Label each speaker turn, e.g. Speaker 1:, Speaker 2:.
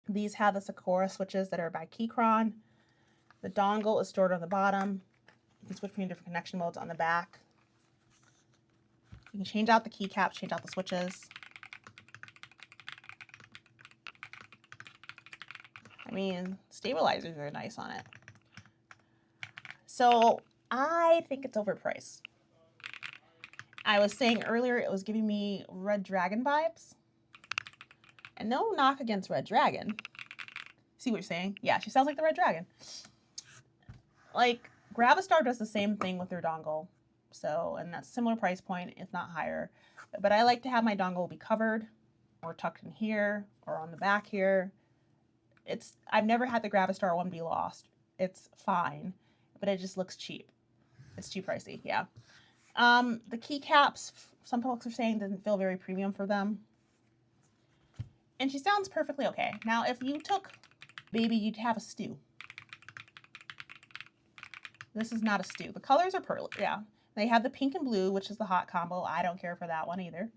Speaker 1: These have the Sakura switches that are by Keychron. The dongle is stored on the bottom. You can switch between different connection modes on the back. You can change out the keycaps, change out the switches. I mean, stabilizers are nice on it. So I think it's overpriced. I was saying earlier it was giving me Red Dragon vibes. And no knock against Red Dragon. See what you're saying? Yeah, she sounds like the Red Dragon. Like, Gravistar does the same thing with their dongle. So, and that's similar price point, if not higher. But I like to have my dongle be covered or tucked in here or on the back here. I've never had the Gravistar one be lost. It's fine, but it just looks cheap. It's too pricey, yeah. The keycaps, some folks are saying didn't feel very premium for them. And she sounds perfectly okay. Now, if you took Baby, you'd have a stew. This is not a stew. The colors are pearly, yeah. They have the pink and blue, which is the hot combo. I don't care for that one either.